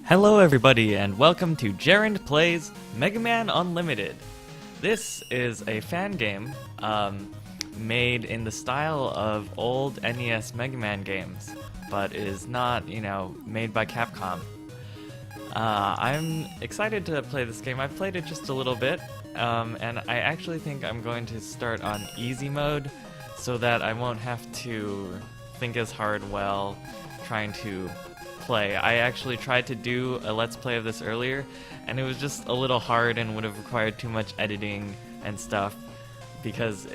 Hello everybody and welcome to Gerund Plays Megaman Unlimited. This is a fan game made in the style of old NES Megaman games, but is not, made by Capcom. I'm excited to play this game. I've played it just a little bit, and I actually think I'm going to start on easy mode so that I won't have to think as hard while trying to play. I actually tried to do a Let's Play of this earlier, and it was just a little hard and would have required too much editing and stuff because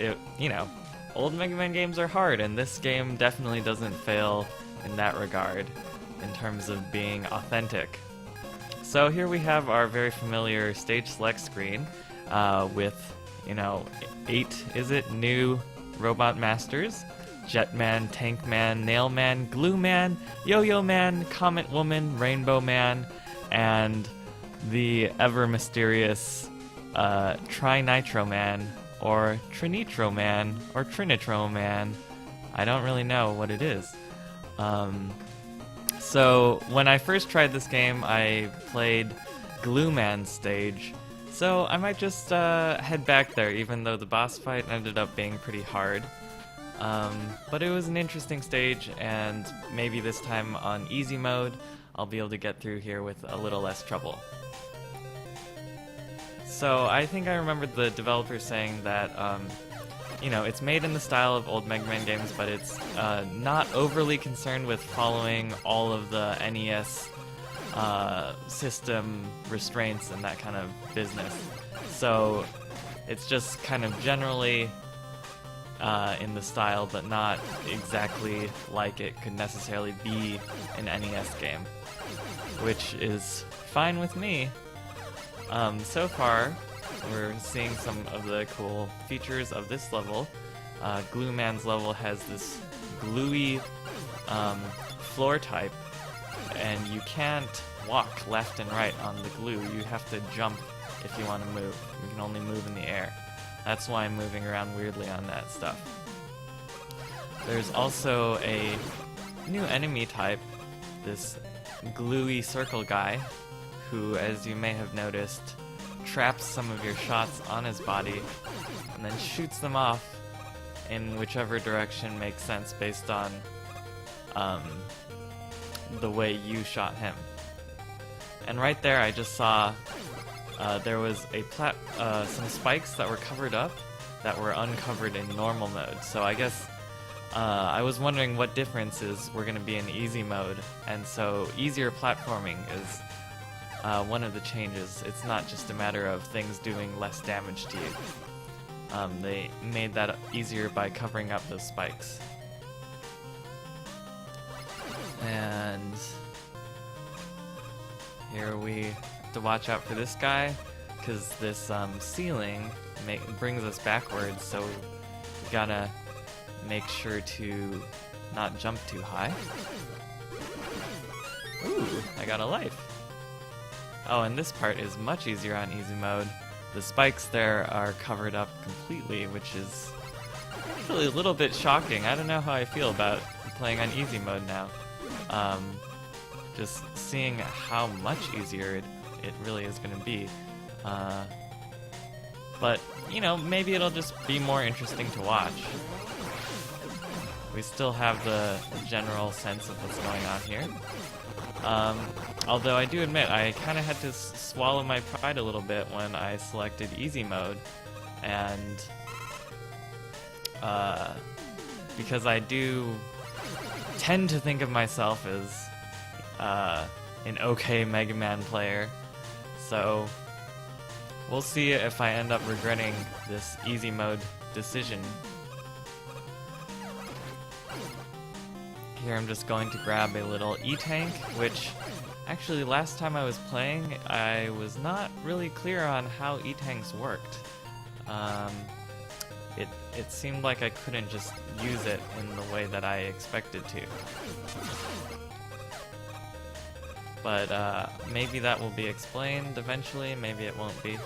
old Mega Man games are hard, and this game definitely doesn't fail in that regard in terms of being authentic. So here we have our very familiar stage select screen with, 8 new robot masters. Jetman, Tankman, Nailman, Glueman, Yo-Yo Man, Comet Woman, Rainbow Man, and the ever-mysterious Trinitro Man, or Trinitro Man, or Trinitro Man. I don't really know what it is. So, when I first tried this game, I played Glueman's stage, so I might just head back there, even though the boss fight ended up being pretty hard. But it was an interesting stage, and maybe this time on easy mode, I'll be able to get through here with a little less trouble. So I think I remembered the developer saying that, it's made in the style of old Mega Man games, but it's not overly concerned with following all of the NES system restraints and that kind of business. So it's just kind of generally in the style, but not exactly like it could necessarily be an NES game, which is fine with me. So far, we're seeing some of the cool features of this level. Glueman's level has this gluey floor type, and you can't walk left and right on the glue. You have to jump if you want to move. You can only move in the air. That's why I'm moving around weirdly on that stuff. There's also a new enemy type, this gluey circle guy, who, as you may have noticed, traps some of your shots on his body and then shoots them off in whichever direction makes sense based on the way you shot him. And right there I just saw there was some spikes that were covered up that were uncovered in normal mode. So I guess I was wondering what differences were going to be in easy mode, and so easier platforming is one of the changes. It's not just a matter of things doing less damage to you. They made that easier by covering up those spikes. And here we have to watch out for this guy, because this ceiling brings us backwards, so we gotta make sure to not jump too high. Ooh, I got a life. Oh, and this part is much easier on easy mode. The spikes there are covered up completely, which is actually a little bit shocking. I don't know how I feel about playing on easy mode now. Just seeing how much easier it really is going to be. But, maybe it'll just be more interesting to watch. We still have the general sense of what's going on here. Although I do admit, I kind of had to swallow my pride a little bit when I selected easy mode, and because I do tend to think of myself as an okay Mega Man player, so we'll see if I end up regretting this easy mode decision. Here I'm just going to grab a little E-Tank, which actually last time I was playing I was not really clear on how E-Tanks worked. It seemed like I couldn't just use it in the way that I expected to. But maybe that will be explained eventually, maybe it won't be.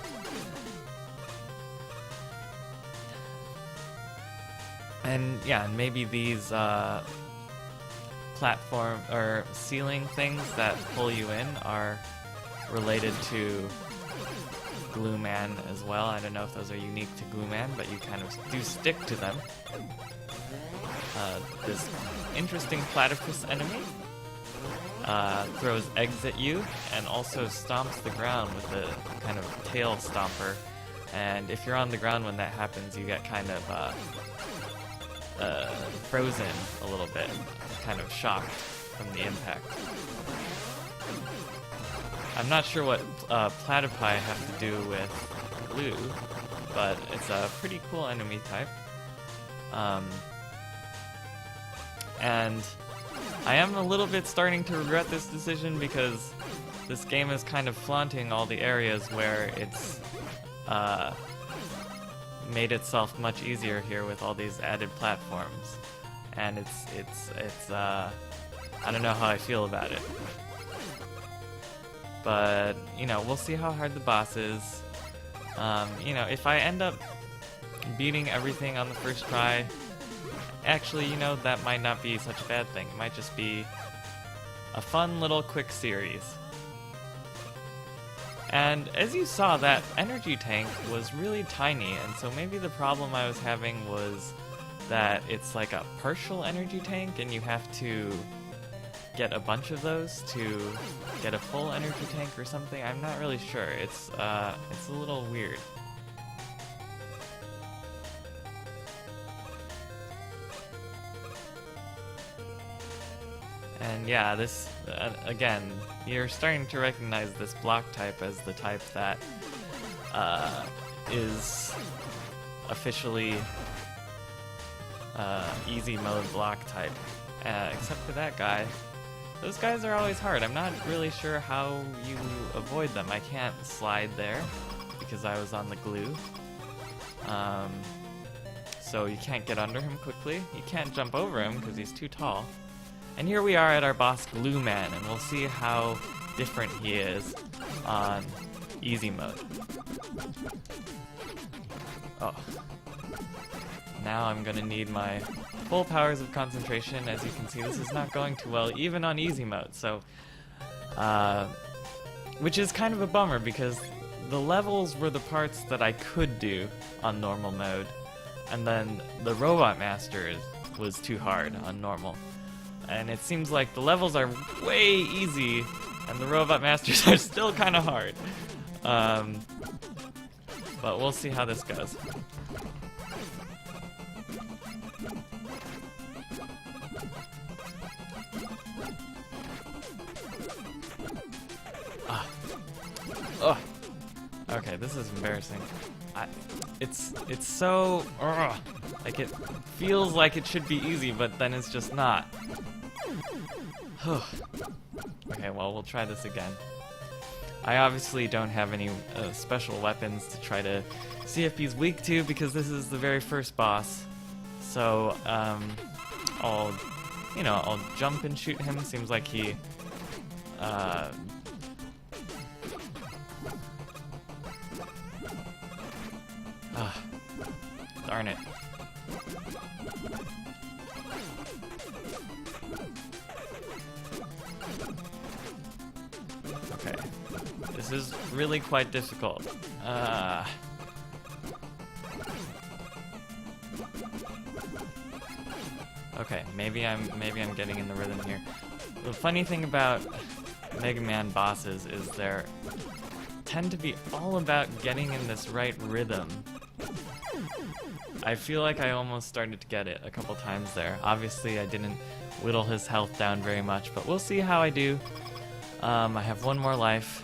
And yeah, maybe these platform or ceiling things that pull you in are related to Glue Man as well. I don't know if those are unique to Glue Man, but you kind of do stick to them. This interesting platypus enemy throws eggs at you and also stomps the ground with a kind of tail stomper. And if you're on the ground when that happens, you get kind of frozen a little bit, kind of shocked from the impact. I'm not sure what platypi have to do with glue, but it's a pretty cool enemy type. And I am a little bit starting to regret this decision because this game is kind of flaunting all the areas where it's made itself much easier here with all these added platforms, and it's I don't know how I feel about it. But you know, we'll see how hard the boss is. You know, if I end up beating everything on the first try, actually, you know, that might not be such a bad thing. It might just be a fun little quick series. And as you saw, that energy tank was really tiny, and so maybe the problem I was having was that it's like a partial energy tank and you have to get a bunch of those to get a full energy tank or something. I'm not really sure. It's a little weird. And yeah, this, again, you're starting to recognize this block type as the type that is officially easy mode block type. Except for that guy. Those guys are always hard. I'm not really sure how you avoid them. I can't slide there because I was on the glue. So you can't get under him quickly. You can't jump over him because he's too tall. And here we are at our boss Glue Man, and we'll see how different he is on easy mode. Oh. Now I'm gonna need my full powers of concentration. As you can see, this is not going too well, even on easy mode, so... which is kind of a bummer, because the levels were the parts that I could do on normal mode, and then the Robot Master was too hard on normal. And it seems like the levels are way easy, and the Robot Masters are still kind of hard. But we'll see how this goes. Oh. Okay, this is embarrassing. It's so... like, it feels like it should be easy, but then it's just not. Okay, well, we'll try this again. I obviously don't have any special weapons to try to see if he's weak to, because this is the very first boss. So, I'll jump and shoot him. Seems like he, darn it. Okay. This is really quite difficult. Okay, maybe I'm getting in the rhythm here. The funny thing about Mega Man bosses is they tend to be all about getting in this right rhythm. I feel like I almost started to get it a couple times there. Obviously, I didn't whittle his health down very much, but we'll see how I do. I have one more life,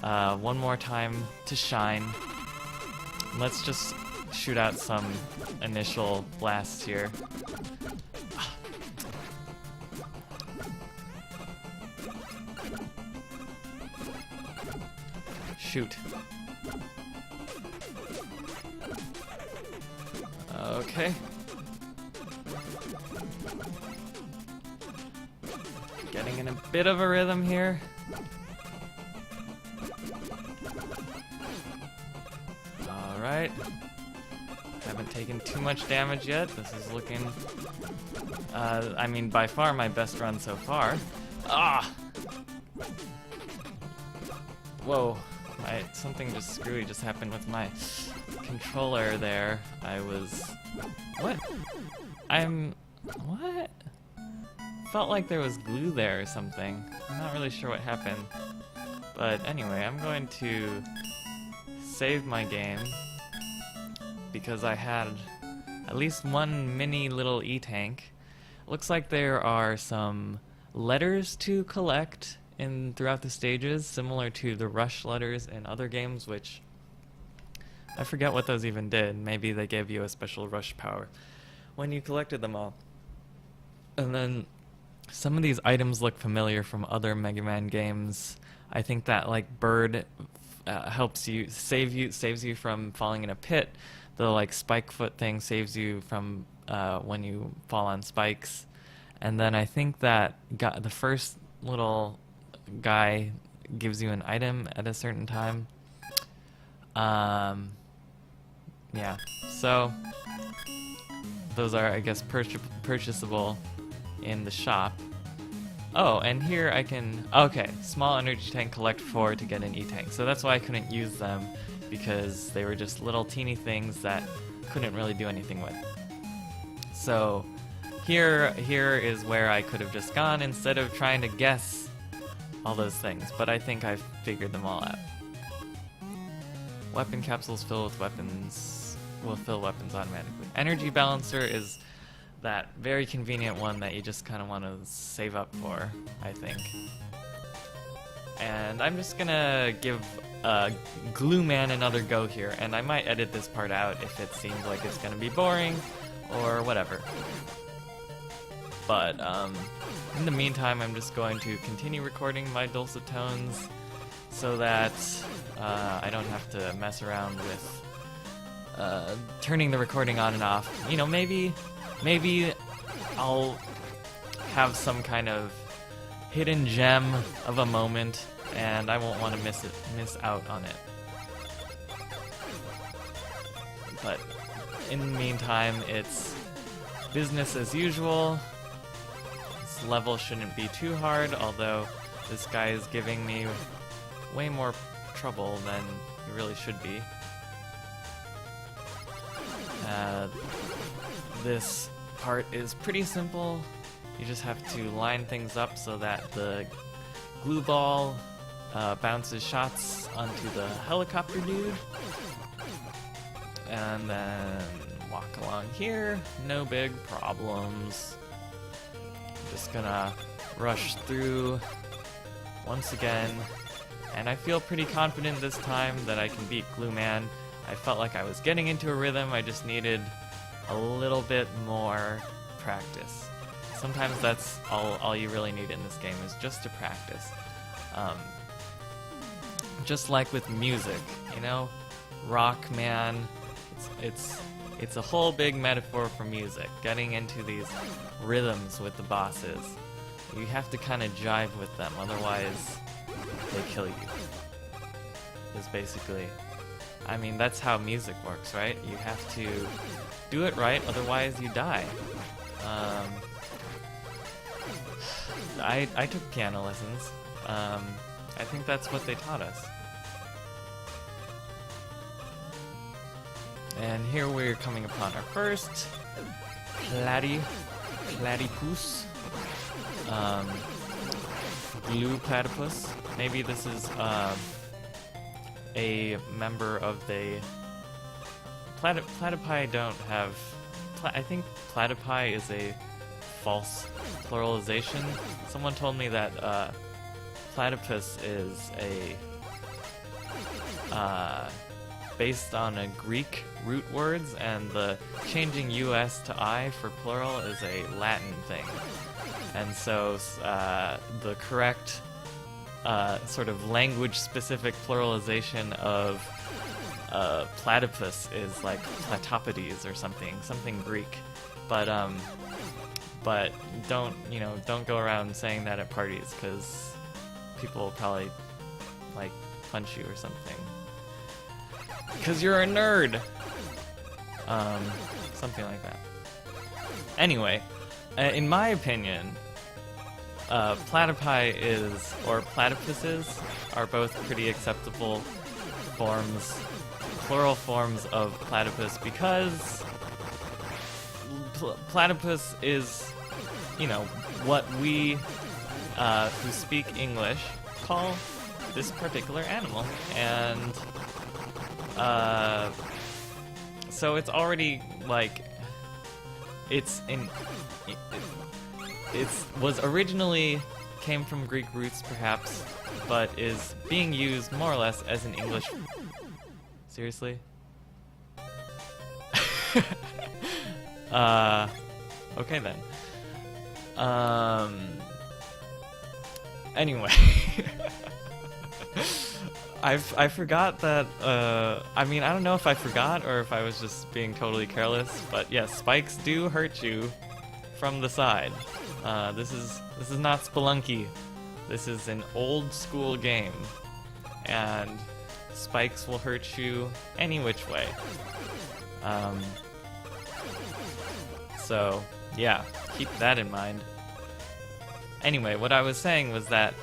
one more time to shine. Let's just shoot out some initial blasts here. Shoot. Okay. Getting in a bit of a rhythm here. Alright. Haven't taken too much damage yet. This is looking, I mean, by far my best run so far. Ah! Whoa, something just screwy just happened with my controller there. What? What? Felt like there was glue there or something. I'm not really sure what happened. But anyway, I'm going to save my game because I had at least one mini little E-tank. Looks like there are some letters to collect throughout the stages, similar to the rush letters in other games, which I forget what those even did. Maybe they gave you a special rush power when you collected them all. And then some of these items look familiar from other Mega Man games. I think that like bird helps you saves you from falling in a pit. The like spike foot thing saves you from when you fall on spikes. And then I think that the first little guy gives you an item at a certain time. Yeah, so those are, I guess, purchasable in the shop. Oh, and here I can, okay, small energy tank, collect 4 to get an E-tank. So that's why I couldn't use them, because they were just little teeny things that couldn't really do anything with. So here is where I could have just gone instead of trying to guess all those things, but I think I've figured them all out. Weapon capsules fill with weapons, will fill weapons automatically. Energy balancer is that very convenient one that you just kind of want to save up for, I think. And I'm just gonna give Glue Man another go here, and I might edit this part out if it seems like it's gonna be boring or whatever. But in the meantime, I'm just going to continue recording my dulcet tones so that I don't have to mess around with turning the recording on and off. You know, maybe I'll have some kind of hidden gem of a moment, and I won't want to miss out on it. But in the meantime, it's business as usual. This level shouldn't be too hard, although this guy is giving me way more trouble than he really should be. This part is pretty simple. You just have to line things up so that the glue ball bounces shots onto the helicopter dude. And then walk along here, no big problems. I'm just gonna rush through once again, and I feel pretty confident this time that I can beat Glue Man. I felt like I was getting into a rhythm, I just needed a little bit more practice. Sometimes that's all you really need in this game, is just to practice. Just like with music, you know? Rock Man, it's a whole big metaphor for music, getting into these rhythms with the bosses. You have to kind of jive with them, otherwise they kill you. Is basically, I mean, that's how music works, right? You have to do it right, otherwise you die. I took piano lessons. I think that's what they taught us. And here we're coming upon our first platypus. Glue platypus. Maybe this is a member of the platypi don't have. I think platypi is a false pluralization. Someone told me that platypus is a based on a Greek root words, and the changing US to I for plural is a Latin thing. And so the correct sort of language-specific pluralization of platypus is like platopodes or something Greek. But don't go around saying that at parties, because people will probably like punch you or something. Because you're a nerd! Something like that. Anyway, in my opinion, platypi or platypuses are both pretty acceptable forms, plural forms of platypus, because platypus is, you know, what we who speak English call this particular animal, and so it's already like it was originally came from Greek roots perhaps, but is being used more or less as an English. Seriously? Okay then. Anyway. I forgot that, I mean, I don't know if I forgot or if I was just being totally careless, but yes, spikes do hurt you from the side. This is not Spelunky. This is an old school game, and spikes will hurt you any which way. So, yeah, keep that in mind. Anyway, what I was saying was that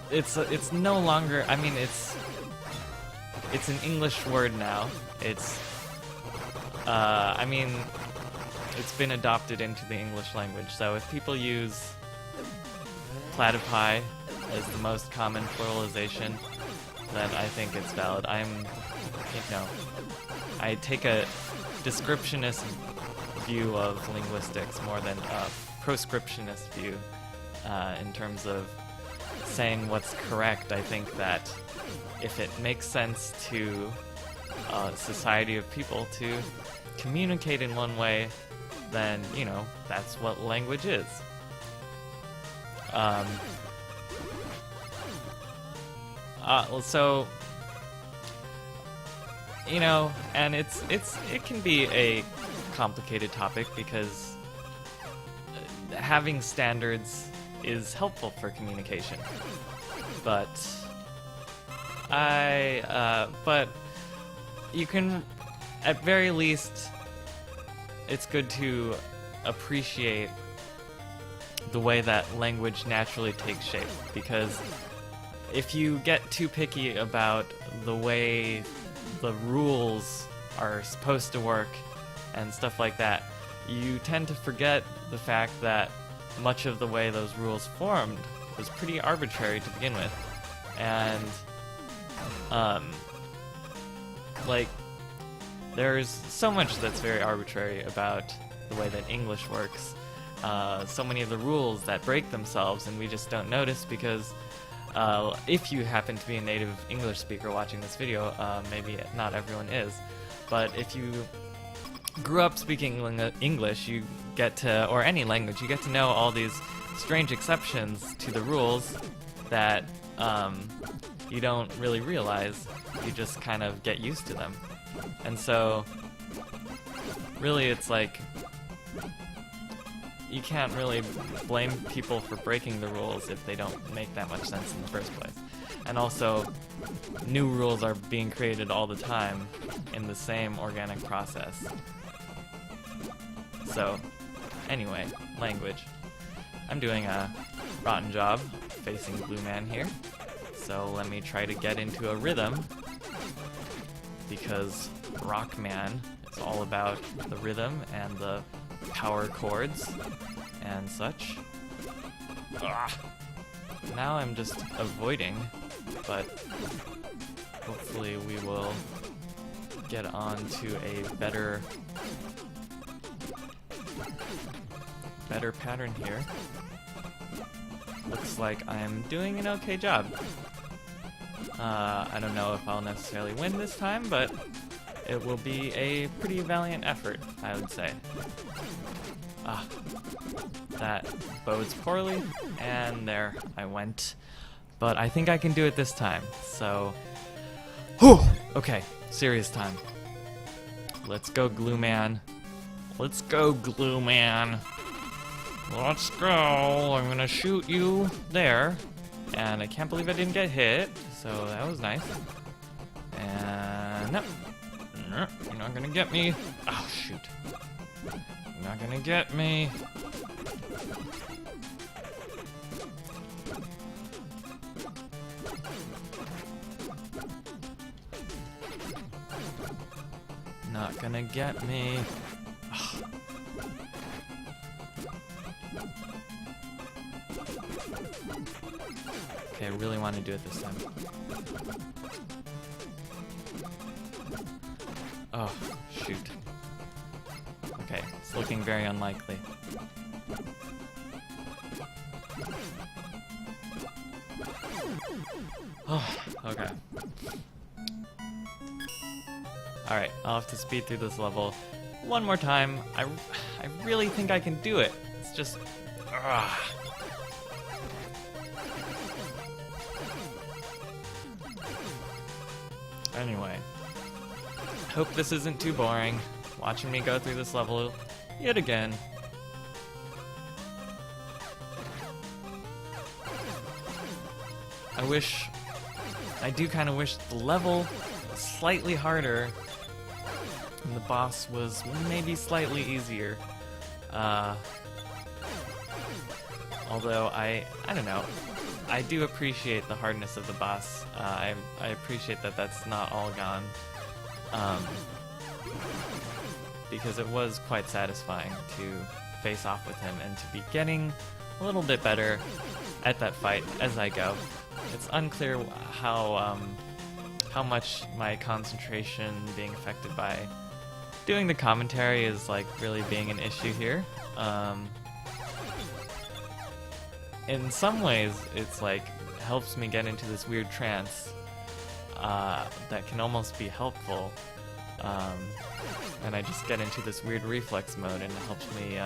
it's no longer, I mean, it's an English word now. It's I mean, it's been adopted into the English language. So if people use platypi as the most common pluralization, then I think it's valid. I take a descriptionist view of linguistics more than a proscriptionist view in terms of saying what's correct. I think that if it makes sense to a society of people to communicate in one way, then, you know, that's what language is. So, you know, and it can be a complicated topic because having standards is helpful for communication, but but you can, at very least, it's good to appreciate the way that language naturally takes shape, because if you get too picky about the way the rules are supposed to work and stuff like that, you tend to forget the fact that much of the way those rules formed was pretty arbitrary to begin with. And like, there's so much that's very arbitrary about the way that English works. So many of the rules that break themselves and we just don't notice because if you happen to be a native English speaker watching this video, maybe not everyone is, but if you grew up speaking English, you get to, or any language, you get to know all these strange exceptions to the rules that you don't really realize. You just kind of get used to them. And so, really, it's like, you can't really blame people for breaking the rules if they don't make that much sense in the first place. And also, new rules are being created all the time in the same organic process. So, anyway, language. I'm doing a rotten job facing Blue Man here, so let me try to get into a rhythm, because Rockman is all about the rhythm and the power chords and such. Ugh. Now I'm just avoiding, but hopefully we will get on to a better pattern here. Looks like I'm doing an okay job. I don't know if I'll necessarily win this time, but it will be a pretty valiant effort, I would say. That bodes poorly, and there I went. But I think I can do it this time, so... Whew! Okay, serious time. Let's go, Glue Man. Let's go, Glue Man. Let's go. I'm gonna shoot you there. And I can't believe I didn't get hit, so that was nice. And... nope. You're not gonna get me. Oh, shoot. You're not gonna get me. Not gonna get me. Ugh. Okay, I really want to do it this time. Oh, shoot. Okay, it's looking very unlikely. Oh, okay. Alright, I'll have to speed through this level one more time. I really think I can do it. It's just... Anyway. Hope this isn't too boring, watching me go through this level yet again. I do kind of wish the level was slightly harder and the boss was maybe slightly easier. Although I don't know. I do appreciate the hardness of the boss. I appreciate that that's not all gone. Because it was quite satisfying to face off with him and to be getting a little bit better at that fight as I go. It's unclear how much my concentration being affected by doing the commentary is like really being an issue here. In some ways, it's like helps me get into this weird trance that can almost be helpful. And I just get into this weird reflex mode, and it helps me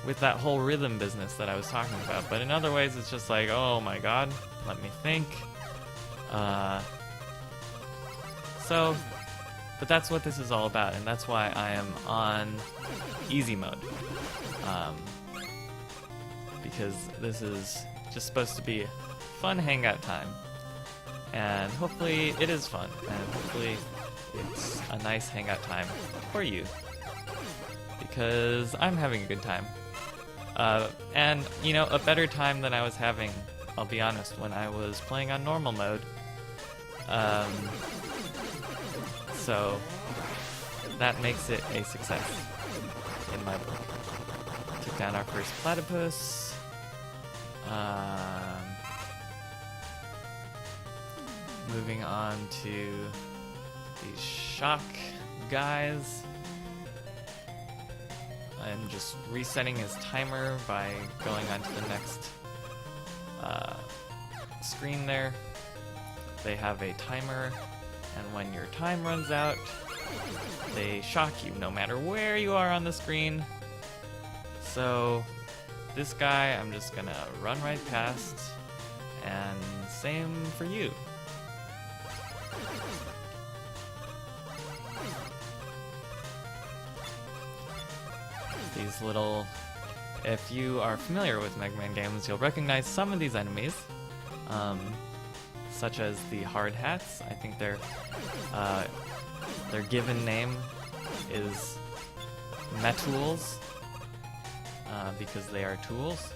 with that whole rhythm business that I was talking about. But in other ways, it's just like, oh my god, let me think. But that's what this is all about, and that's why I am on easy mode. Because this is just supposed to be fun hangout time. And hopefully it is fun, and hopefully it's a nice hangout time for you. Because I'm having a good time. And, you know, a better time than I was having, I'll be honest, when I was playing on normal mode. So, that makes it a success in my book. Took down our first platypus. Moving on to these shock guys. I'm just resetting his timer by going on to the next screen there. They have a timer, and when your time runs out, they shock you no matter where you are on the screen. So this guy I'm just gonna run right past, and same for you. These little... If you are familiar with Megaman games, you'll recognize some of these enemies, such as the hard hats. I think their given name is Metools, because they are tools.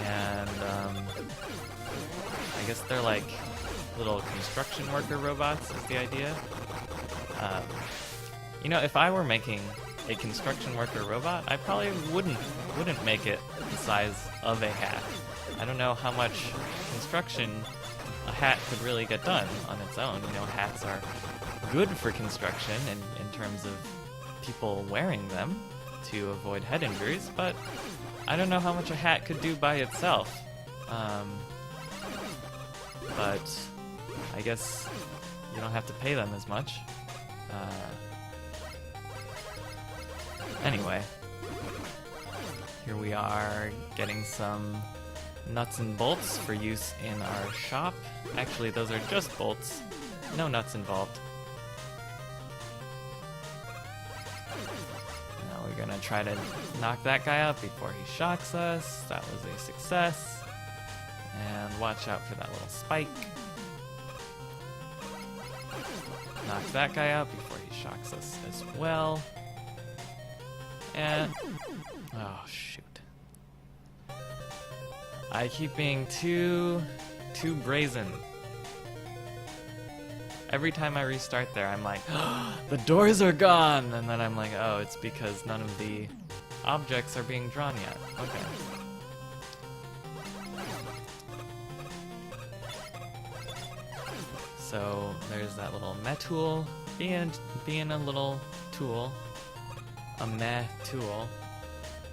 And I guess they're like little construction worker robots is the idea. You know, if I were making a construction worker robot, I probably wouldn't make it the size of a hat. I don't know how much construction a hat could really get done on its own. You know, hats are good for construction in terms of people wearing them to avoid head injuries, but I don't know how much a hat could do by itself. But I guess you don't have to pay them as much. Anyway, here we are getting some nuts and bolts for use in our shop. Actually, those are just bolts, no nuts involved. Now we're gonna try to knock that guy out before he shocks us. That was a success. And watch out for that little spike. knock that guy out before he shocks us as well. And oh shoot. I keep being too brazen. Every time I restart there, I'm like, oh, the doors are gone! And then I'm like, oh, it's because none of the objects are being drawn yet. Okay. So there's that little meh tool, being a little tool. A meh tool.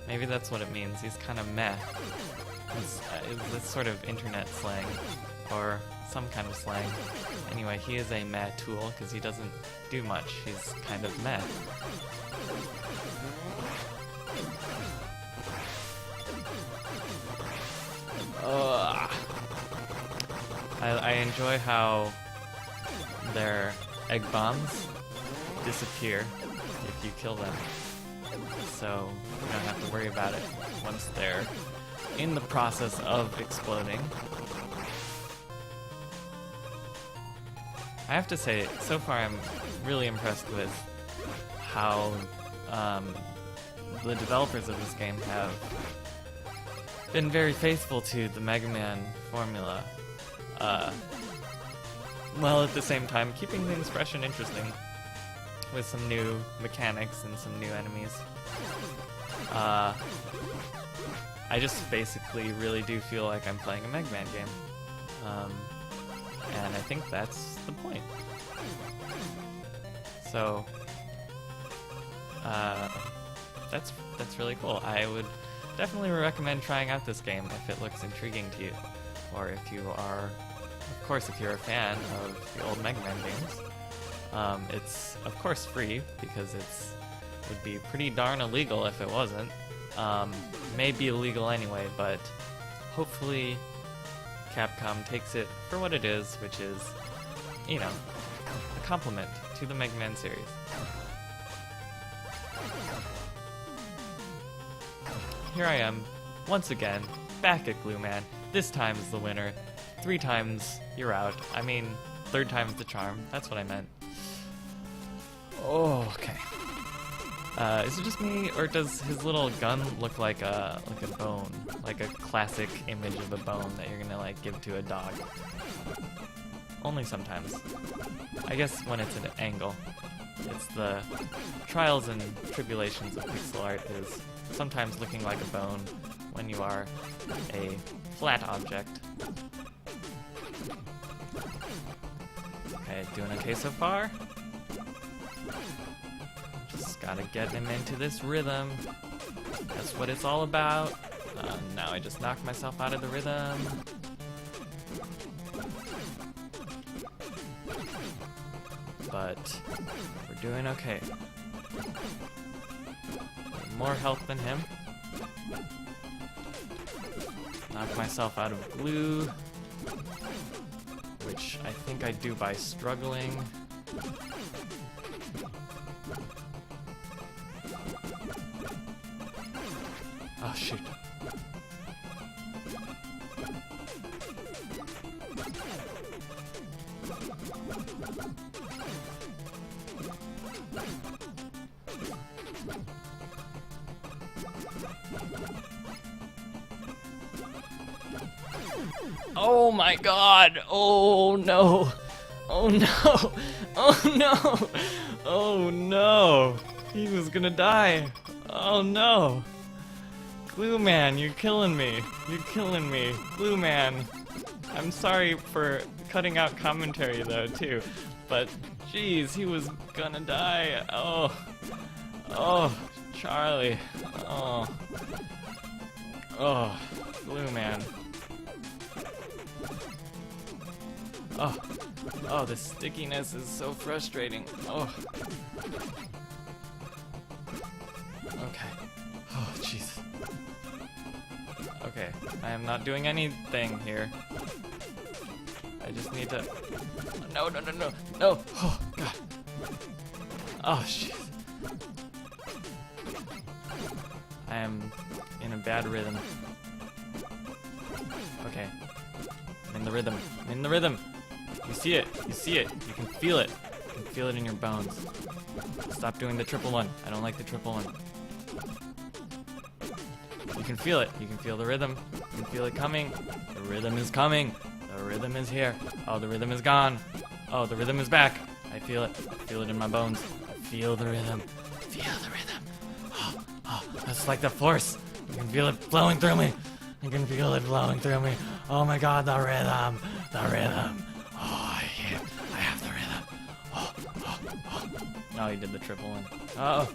Maybe that's what it means. He's kind of meh. It's sort of internet slang, or some kind of slang. Anyway, he is a meh tool because he doesn't do much. He's kind of meh. I enjoy how their egg bombs disappear if you kill them. So you don't have to worry about it once they're in the process of exploding. I have to say, so far I'm really impressed with how the developers of this game have been very faithful to the Megaman formula, while at the same time keeping things fresh and interesting with some new mechanics and some new enemies. I just basically really do feel like I'm playing a Megaman game. And I think that's the point. So, that's really cool. I would definitely recommend trying out this game if it looks intriguing to you, or if you are, of course, if you're a fan of the old Mega Man games. It's of course free because would be pretty darn illegal if it wasn't. May be illegal anyway, but hopefully Capcom takes it for what it is, which is, you know, a compliment to the Mega Man series. Here I am, once again, back at Glue Man. This time is the winner. 3 times, you're out. I mean, 3rd time's the charm. That's what I meant. Oh, okay. Is it just me, or does his little gun look like a bone? Like a classic image of a bone that you're gonna, like, give to a dog? Only sometimes. I guess when it's at an angle. It's the trials and tribulations of pixel art is sometimes looking like a bone when you are a flat object. Okay, doing okay so far. Just gotta get him into this rhythm. That's what it's all about. Now I just knocked myself out of the rhythm. But we're doing okay. More health than him. Knock myself out of glue, which I think I do by struggling. Oh shoot. Oh my god! Oh no! Oh no! Oh no! Oh no! He was gonna die! Oh no! Glue Man, you're killing me! You're killing me! Glue Man! I'm sorry for cutting out commentary though, too. But, jeez, he was gonna die! Oh! Oh! Charlie! Oh! Oh! Glue Man. Oh, oh, the stickiness is so frustrating. Oh. Okay. Oh, jeez. Okay, I am not doing anything here. I just need to... No, no, no, no, no! Oh, God. Oh, jeez. I am in a bad rhythm. Okay. I'm in the rhythm. I'm in the rhythm. You see it. You see it. You can feel it. can feel it in your bones. Stop doing the triple one. I don't like the triple one. You can feel it. You can feel the rhythm. You can feel it coming. The rhythm is coming. The rhythm is here. Oh, the rhythm is gone. Oh, the rhythm is back. I feel it. I feel it in my bones. I feel the rhythm. Feel the rhythm. Oh, that's like the force. You can feel it flowing through me. I can feel it flowing through me. Oh my god, the rhythm. The rhythm. Oh, I have the rhythm. Oh, he did the triple one. Oh,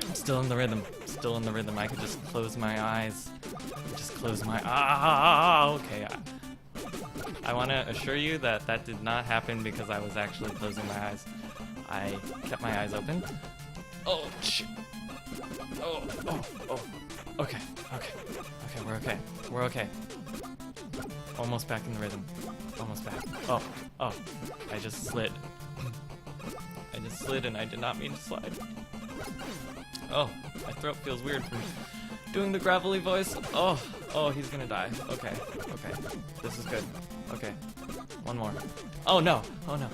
I'm still in the rhythm. Still in the rhythm. I could just close my eyes. Just close my okay. I want to assure you that that did not happen because I was actually closing my eyes. I kept my eyes open. Oh, shit. Oh. Okay, we're okay. We're okay. Almost back in the rhythm. Almost back. Oh, I just slid. I just slid and I did not mean to slide. Oh, my throat feels weird from doing the gravelly voice. Oh, he's gonna die. Okay. This is good. Okay. One more. Oh no. Oh no.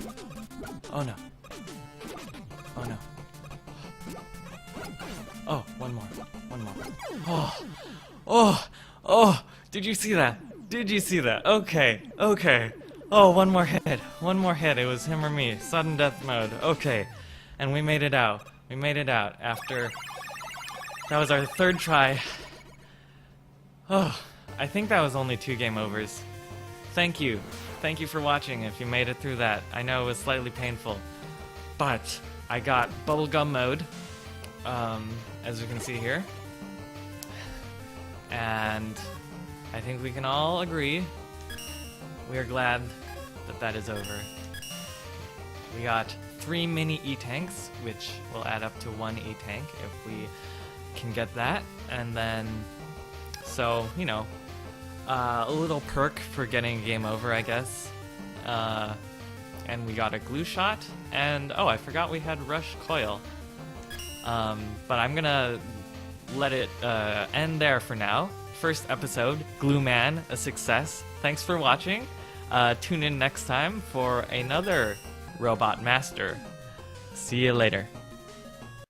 Oh, one more. Oh, did you see that? Okay. Oh, one more hit. It was him or me. Sudden death mode. Okay. And we made it out. After... That was our third try. Oh, I think that was only 2 game overs. Thank you for watching if you made it through that. I know it was slightly painful. But I got bubblegum mode, as you can see here. And I think we can all agree we are glad that that is over. We got 3 mini E-tanks, which will add up to 1 E-tank if we can get that. And then, so, you know, a little perk for getting a game over, I guess. And we got a glue shot, and oh, I forgot we had rush coil. But I'm gonna let it end there for now. First episode, Glue Man, a success. Thanks for watching. Tune in next time for another Robot Master. See you later.